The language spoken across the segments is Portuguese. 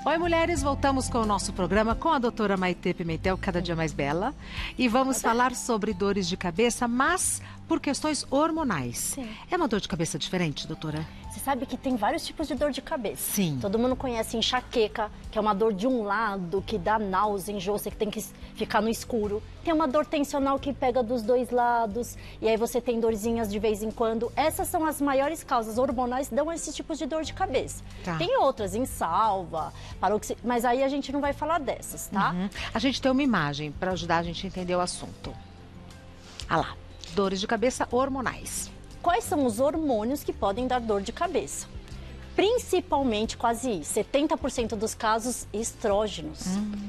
Oi, mulheres, voltamos com o nosso programa com a doutora Maitê Pimentel, cada dia mais bela. E vamos falar sobre dores de cabeça, mas por questões hormonais. Sim. É uma dor de cabeça diferente, doutora? Você sabe que tem vários tipos de dor de cabeça. Sim. Todo mundo conhece enxaqueca, que é uma dor de um lado, que dá náusea, enjoo, você que tem que ficar no escuro. Tem uma dor tensional que pega dos dois lados, e aí você tem dorzinhas de vez em quando. Essas são as maiores causas hormonais que dão esses tipos de dor de cabeça. Tá. Tem outras, insalva, mas aí a gente não vai falar dessas, tá? Uhum. A gente tem uma imagem para ajudar a gente a entender o assunto. Ah lá, dores de cabeça hormonais. Quais são os hormônios que podem dar dor de cabeça? Principalmente, quase 70% dos casos, estrógenos.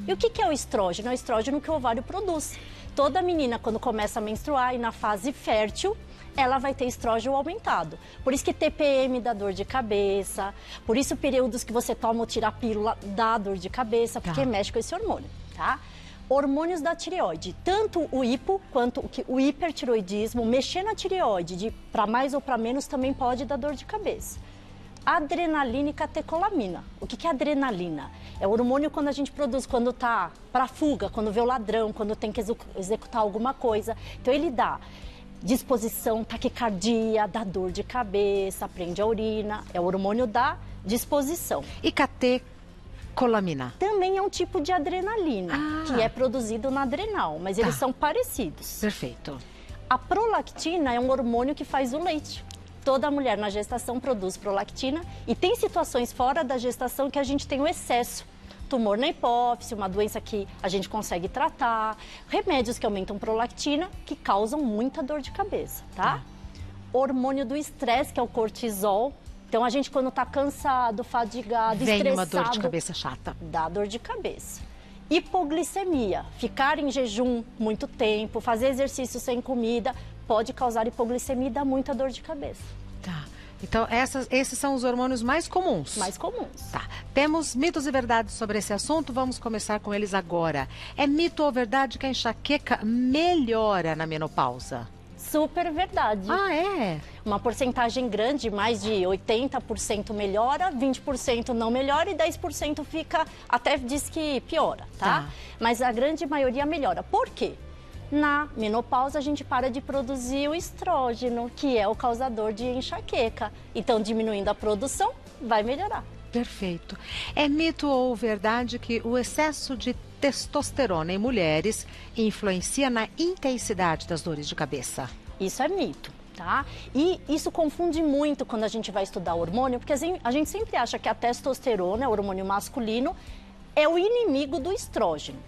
E o que é o estrógeno? É o estrógeno que o ovário produz. Toda menina, quando começa a menstruar e na fase fértil, ela vai ter estrógeno aumentado. Por isso que TPM dá dor de cabeça, por isso períodos que você toma ou tira a pílula dá dor de cabeça, porque mexe com esse hormônio, tá? Hormônios da tireoide, tanto o hipo quanto o hipertireoidismo, mexer na tireoide para mais ou para menos também pode dar dor de cabeça. Adrenalina e catecolamina. O que é adrenalina? É o hormônio quando a gente produz, quando tá para fuga, quando vê o ladrão, quando tem que executar alguma coisa. Então ele dá disposição, taquicardia, dá dor de cabeça, prende a urina. É o hormônio da disposição. E catecolamina? Também é um tipo de adrenalina, que é produzido na adrenal, mas eles são parecidos. Perfeito. A prolactina é um hormônio que faz o leite. Toda mulher na gestação produz prolactina e tem situações fora da gestação que a gente tem o excesso. Tumor na hipófise, uma doença que a gente consegue tratar, remédios que aumentam prolactina, que causam muita dor de cabeça, tá? Hormônio do estresse, que é o cortisol. Então, a gente, quando tá cansado, fadigado, Vem estressado... uma dor de cabeça chata. Dá dor de cabeça. Hipoglicemia, ficar em jejum muito tempo, fazer exercício sem comida, pode causar hipoglicemia e dá muita dor de cabeça. Tá. Então, esses são os hormônios mais comuns. Mais comuns. Tá. Temos mitos e verdades sobre esse assunto, vamos começar com eles agora. É mito ou verdade que a enxaqueca melhora na menopausa? Super verdade. Ah, é? Uma porcentagem grande, mais de 80% melhora, 20% não melhora e 10% fica, até diz que piora, tá? Mas a grande maioria melhora. Por quê? Na menopausa, a gente para de produzir o estrógeno, que é o causador de enxaqueca. Então, diminuindo a produção, vai melhorar. Perfeito. É mito ou verdade que o excesso de testosterona em mulheres influencia na intensidade das dores de cabeça? Isso é mito, tá? E isso confunde muito quando a gente vai estudar hormônio, porque a gente sempre acha que a testosterona, o hormônio masculino, é o inimigo do estrógeno,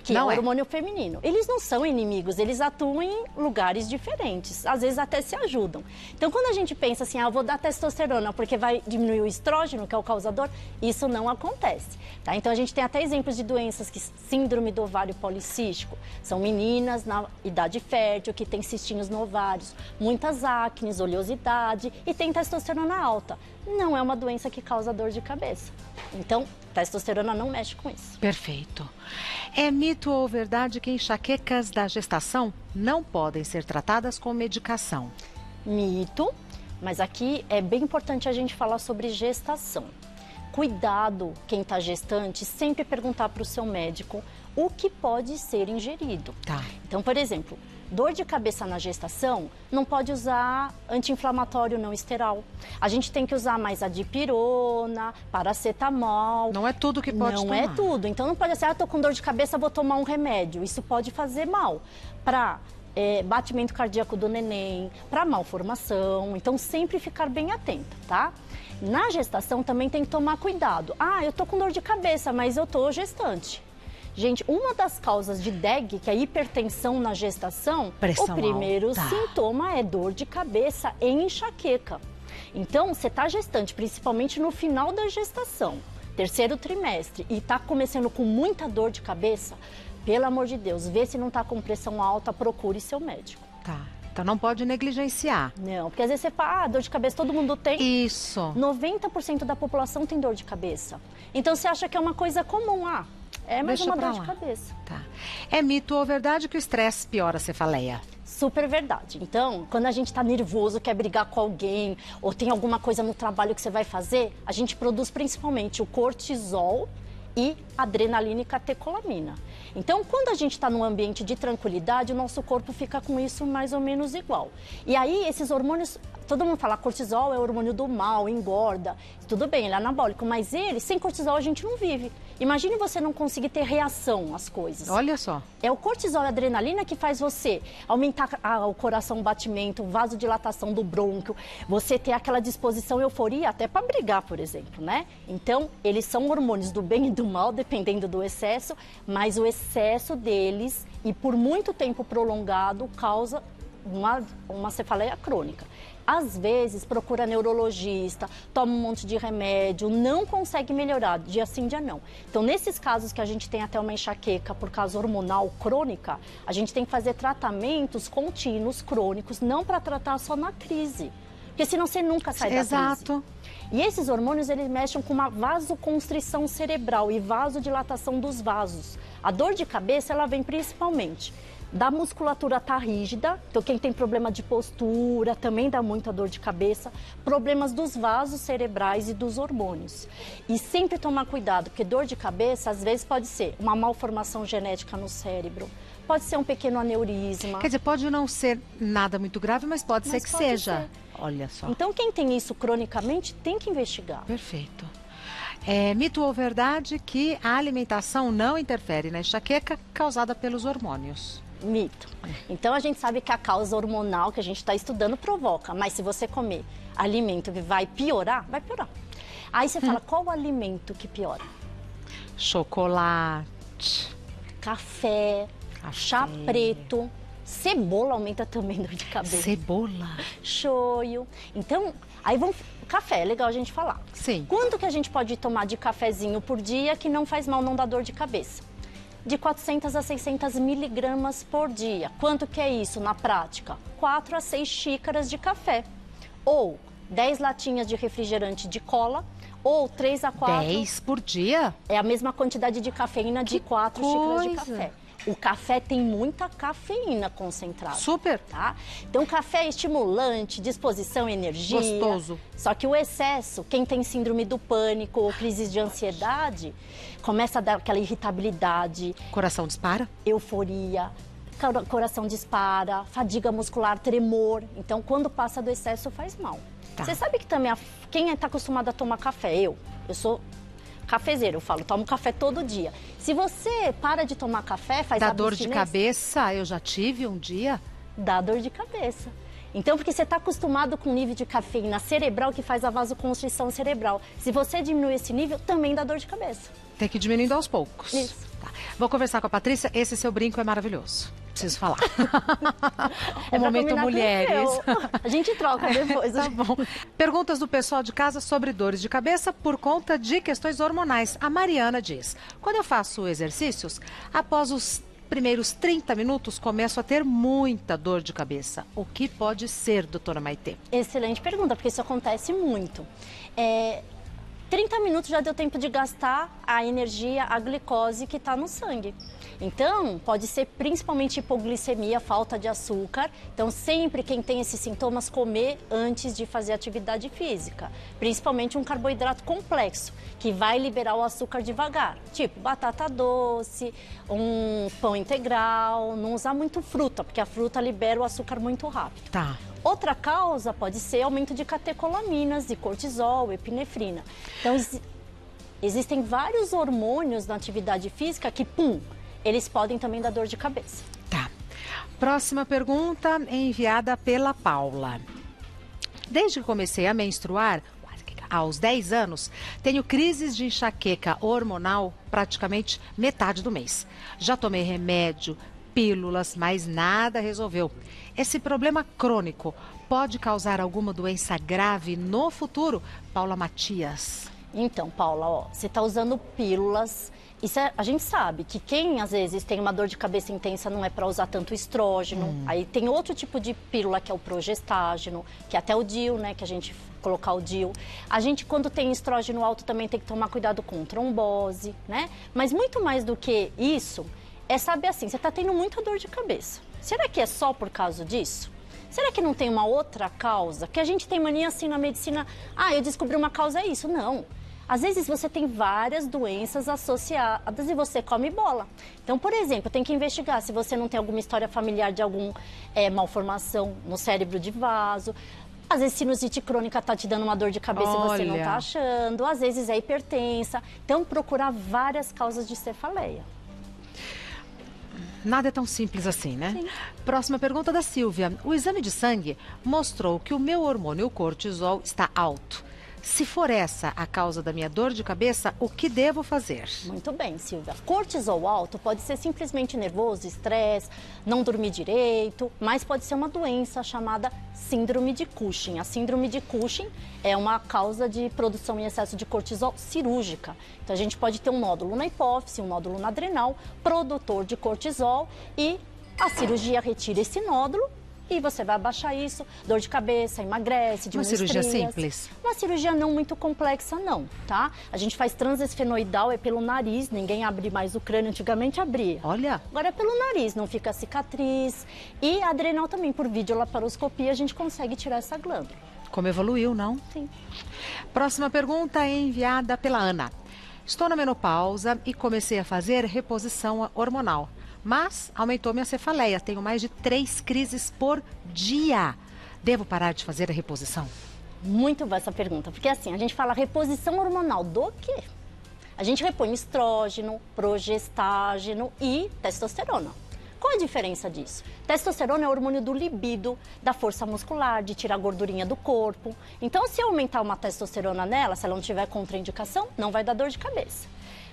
que é o hormônio feminino. Eles não são inimigos, eles atuam em lugares diferentes, às vezes até se ajudam. Então, quando a gente pensa assim, vou dar testosterona porque vai diminuir o estrógeno, que é o causador, isso não acontece, tá? Então, a gente tem até exemplos de doenças que síndrome do ovário policístico, são meninas na idade fértil que têm cistinhos no ovário, muitas acnes, oleosidade e tem testosterona alta. Não é uma doença que causa dor de cabeça. Então, testosterona não mexe com isso. Perfeito. É mito ou verdade que enxaquecas da gestação não podem ser tratadas com medicação? Mito, mas aqui é bem importante a gente falar sobre gestação. Cuidado, quem está gestante, sempre perguntar para o seu médico o que pode ser ingerido. Tá. Então, por exemplo, dor de cabeça na gestação, não pode usar anti-inflamatório não esteral. A gente tem que usar mais a dipirona, paracetamol. Não é tudo que pode tomar. Não é tudo. Então não pode ser, tô com dor de cabeça, vou tomar um remédio. Isso pode fazer mal para batimento cardíaco do neném, para malformação. Então sempre ficar bem atenta, tá? Na gestação também tem que tomar cuidado. Eu tô com dor de cabeça, mas eu tô gestante. Gente, uma das causas de DEG, que é a hipertensão na gestação, pressão o primeiro alta. sintoma é dor de cabeça e enxaqueca. Então, você está gestante, principalmente no final da gestação, terceiro trimestre, e está começando com muita dor de cabeça, pelo amor de Deus, vê se não está com pressão alta, procure seu médico. Tá. Então não pode negligenciar. Não, porque às vezes você fala, dor de cabeça todo mundo tem. Isso. 90% da população tem dor de cabeça. Então você acha que é uma coisa comum, é mais uma dor de cabeça. Tá. É mito ou verdade que o estresse piora a cefaleia? Super verdade. Então, quando a gente está nervoso, quer brigar com alguém, ou tem alguma coisa no trabalho que você vai fazer, a gente produz principalmente o cortisol e adrenalina e catecolamina. Então, quando a gente está num ambiente de tranquilidade, o nosso corpo fica com isso mais ou menos igual. E aí, esses hormônios, todo mundo fala, cortisol é o hormônio do mal, engorda. Tudo bem, ele é anabólico, mas ele, sem cortisol, a gente não vive. Imagine você não conseguir ter reação às coisas. Olha só. É o cortisol e a adrenalina que faz você aumentar o coração, o batimento, vasodilatação do brônquio, você ter aquela disposição, euforia, até para brigar, por exemplo, né? Então, eles são hormônios do bem e do mal, dependendo do excesso, mas o excesso deles, e por muito tempo prolongado, causa uma cefaleia crônica. Às vezes, procura neurologista, toma um monte de remédio, não consegue melhorar, dia sim, dia não. Então, nesses casos que a gente tem até uma enxaqueca por causa hormonal crônica, a gente tem que fazer tratamentos contínuos, crônicos, não para tratar só na crise. Porque senão você nunca sai da crise. Exato. E esses hormônios, eles mexem com uma vasoconstrição cerebral e vasodilatação dos vasos. A dor de cabeça, ela vem principalmente da musculatura tá rígida, então quem tem problema de postura também dá muita dor de cabeça, problemas dos vasos cerebrais e dos hormônios. E sempre tomar cuidado, porque dor de cabeça às vezes pode ser uma malformação genética no cérebro, pode ser um pequeno aneurisma. Quer dizer, pode não ser nada muito grave, mas pode ser que seja. Ser. Olha só. Então quem tem isso cronicamente tem que investigar. Perfeito. É mito ou verdade que a alimentação não interfere na enxaqueca causada pelos hormônios? Mito. Então a gente sabe que a causa hormonal que a gente está estudando provoca, mas se você comer alimento que vai piorar, vai piorar. Aí você fala, qual o alimento que piora? Chocolate. Café, chá preto, cebola aumenta também dor de cabeça. Cebola. Shoyu. Então, aí vamos... Café, é legal a gente falar. Sim. Quanto que a gente pode tomar de cafezinho por dia que não faz mal, não dá dor de cabeça? De 400 a 600 miligramas por dia. Quanto que é isso na prática? 4 a 6 xícaras de café. Ou 10 latinhas de refrigerante de cola. Ou 3 a 4... 10 por dia? É a mesma quantidade de cafeína de 4 xícaras de café. O café tem muita cafeína concentrada. Super. Tá? Então, café é estimulante, disposição, energia. Gostoso. Só que o excesso, quem tem síndrome do pânico ou crises de ansiedade, começa a dar aquela irritabilidade. Coração dispara? Euforia, coração dispara, fadiga muscular, tremor. Então, quando passa do excesso, faz mal. Tá. Você sabe que também, quem está acostumado a tomar café? Eu sou... cafezeiro, eu falo, tomo café todo dia. Se você para de tomar café, faz dá abstinência... dor de cabeça? Eu já tive um dia. Dá dor de cabeça. Então, porque você está acostumado com o nível de cafeína cerebral que faz a vasoconstrição cerebral. Se você diminui esse nível, também dá dor de cabeça. Tem que ir diminuindo aos poucos. Isso. Tá. Vou conversar com a Patrícia. Esse seu brinco é maravilhoso. Preciso falar. É o momento mulheres. A gente troca depois. Tá bom. Perguntas do pessoal de casa sobre dores de cabeça por conta de questões hormonais. A Mariana diz: quando eu faço exercícios, após os primeiros 30 minutos começo a ter muita dor de cabeça. O que pode ser, doutora Maitê? Excelente pergunta, porque isso acontece muito. 30 minutos já deu tempo de gastar a energia, a glicose que está no sangue. Então, pode ser principalmente hipoglicemia, falta de açúcar. Então, sempre quem tem esses sintomas, comer antes de fazer atividade física. Principalmente um carboidrato complexo, que vai liberar o açúcar devagar. Tipo, batata doce, um pão integral, não usar muito fruta, porque a fruta libera o açúcar muito rápido. Tá. Outra causa pode ser aumento de catecolaminas, de cortisol, epinefrina. Então, existem vários hormônios na atividade física que, eles podem também dar dor de cabeça. Tá. Próxima pergunta enviada pela Paula. Desde que comecei a menstruar, aos 10 anos, tenho crises de enxaqueca hormonal praticamente metade do mês. Já tomei remédio, pílulas, mas nada resolveu. Esse problema crônico pode causar alguma doença grave no futuro? Paula Matias. Então, Paula, você está usando pílulas. A gente sabe que quem às vezes tem uma dor de cabeça intensa não é para usar tanto estrógeno. Aí tem outro tipo de pílula que é o progestágeno, que é até o DIU, né? Que a gente colocar o DIU. A gente, quando tem estrógeno alto, também tem que tomar cuidado com trombose, né? Mas muito mais do que isso, é saber assim, você está tendo muita dor de cabeça. Será que é só por causa disso? Será que não tem uma outra causa? Que a gente tem mania assim na medicina, eu descobri uma causa, é isso. Não. Às vezes você tem várias doenças associadas e você come bola. Então, por exemplo, tem que investigar se você não tem alguma história familiar de alguma malformação no cérebro de vaso. Às vezes sinusite crônica está te dando uma dor de cabeça e você não está achando. Às vezes é hipertensa. Então, procurar várias causas de cefaleia. Nada é tão simples assim, né? Sim. Próxima pergunta da Silvia. O exame de sangue mostrou que o meu hormônio cortisol está alto. Se for essa a causa da minha dor de cabeça, o que devo fazer? Muito bem, Silvia. Cortisol alto pode ser simplesmente nervoso, estresse, não dormir direito, mas pode ser uma doença chamada síndrome de Cushing. A síndrome de Cushing é uma causa de produção em excesso de cortisol cirúrgica. Então, a gente pode ter um nódulo na hipófise, um nódulo na adrenal, produtor de cortisol, e a cirurgia retira esse nódulo e você vai abaixar isso, dor de cabeça, emagrece, diminui Uma cirurgia estrias. simples? Uma cirurgia não muito complexa, não, tá? A gente faz transesfenoidal, é pelo nariz, ninguém abre mais o crânio, antigamente abria. Olha! Agora é pelo nariz, não fica cicatriz. E a adrenal também, por videolaparoscopia, a gente consegue tirar essa glândula. Como evoluiu, não? Sim. Próxima pergunta é enviada pela Ana. Estou na menopausa e comecei a fazer reposição hormonal. Mas aumentou minha cefaleia. Tenho mais de 3 crises por dia. Devo parar de fazer a reposição? Muito boa essa pergunta, porque assim, a gente fala reposição hormonal do quê? A gente repõe estrógeno, progestágeno e testosterona. Qual a diferença disso? Testosterona é o hormônio do libido, da força muscular, de tirar a gordurinha do corpo. Então, se eu aumentar uma testosterona nela, se ela não tiver contraindicação, não vai dar dor de cabeça.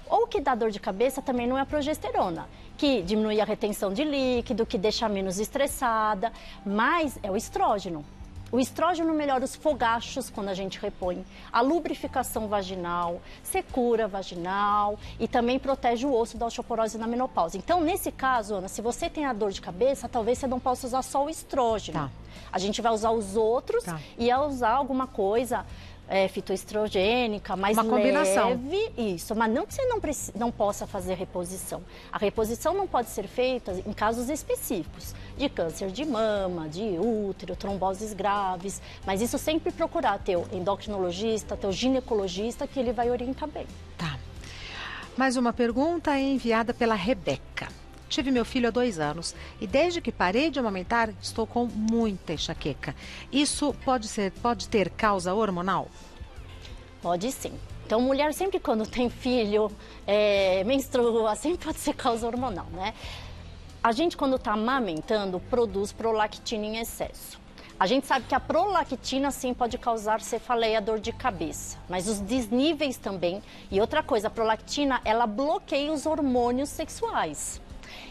Ou que dá dor de cabeça também não é a progesterona, que diminui a retenção de líquido, que deixa menos estressada, mas é o estrógeno. O estrógeno melhora os fogachos quando a gente repõe, a lubrificação vaginal, secura vaginal e também protege o osso da osteoporose na menopausa. Então, nesse caso, Ana, se você tem a dor de cabeça, talvez você não possa usar só o estrógeno. Tá. A gente vai usar os outros e ia usar alguma coisa fitoestrogênica, mais uma combinação. Leve, isso, mas não que você não possa fazer reposição. A reposição não pode ser feita em casos específicos, de câncer de mama, de útero, tromboses graves, mas isso sempre procurar teu endocrinologista, teu ginecologista, que ele vai orientar bem. Tá. Mais uma pergunta enviada pela Rebeca. Tive meu filho há 2 anos e desde que parei de amamentar, estou com muita enxaqueca. Isso pode ter causa hormonal? Pode sim. Então, mulher sempre quando tem filho, menstrua, sempre pode ser causa hormonal, né? A gente quando está amamentando, produz prolactina em excesso. A gente sabe que a prolactina sim pode causar cefaleia, dor de cabeça, mas os desníveis também. E outra coisa, a prolactina, ela bloqueia os hormônios sexuais.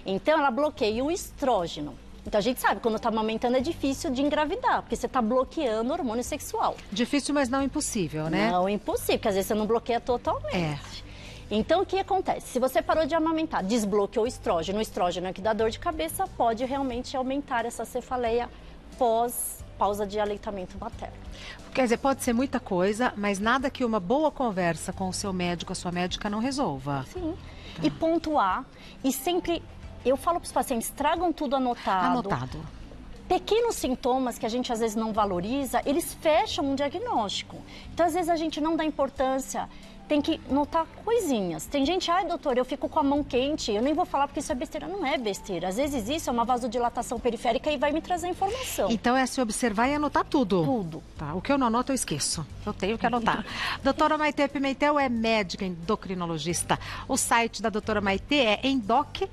Então, ela bloqueia o estrógeno. Então, a gente sabe, quando está amamentando é difícil de engravidar, porque você está bloqueando o hormônio sexual. Difícil, mas não impossível, né? Não impossível, porque às vezes você não bloqueia totalmente. Então, o que acontece? Se você parou de amamentar, desbloqueou o estrógeno é que dá dor de cabeça, pode realmente aumentar essa cefaleia pós-pausa de aleitamento materno. Quer dizer, pode ser muita coisa, mas nada que uma boa conversa com o seu médico, a sua médica, não resolva. Sim. E pontuar, e sempre... Eu falo para os pacientes, tragam tudo anotado. Anotado. Pequenos sintomas que a gente às vezes não valoriza, eles fecham um diagnóstico. Então, às vezes, a gente não dá importância, tem que notar coisinhas. Tem gente, doutor, eu fico com a mão quente, eu nem vou falar porque isso é besteira. Não é besteira. Às vezes isso é uma vasodilatação periférica e vai me trazer informação. Então é se observar e anotar tudo. Tudo. Tá. O que eu não anoto, eu esqueço. Eu tenho que anotar. Doutora Maitê Pimentel é médica endocrinologista. O site da doutora Maitê é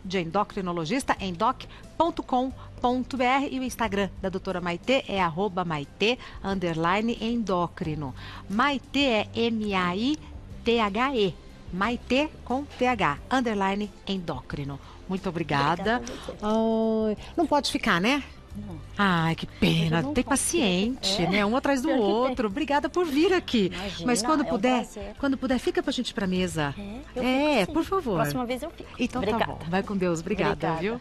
de endocrinologista, endoc.com.br e o Instagram da doutora Maitê é @maitê_endócrino. Maitê é MAITHE, Maitê com TH, _endócrino. Muito obrigada. Não pode ficar, né? Não. Ai, que pena. Tem paciente, né? Um atrás do outro. Obrigada por vir aqui. Imagina, mas quando puder, prazer. fica pra gente ir pra mesa. Eu fico, sim. Por favor. Próxima vez eu fico. Então Obrigada. tá bom. Vai com Deus. Obrigada, viu?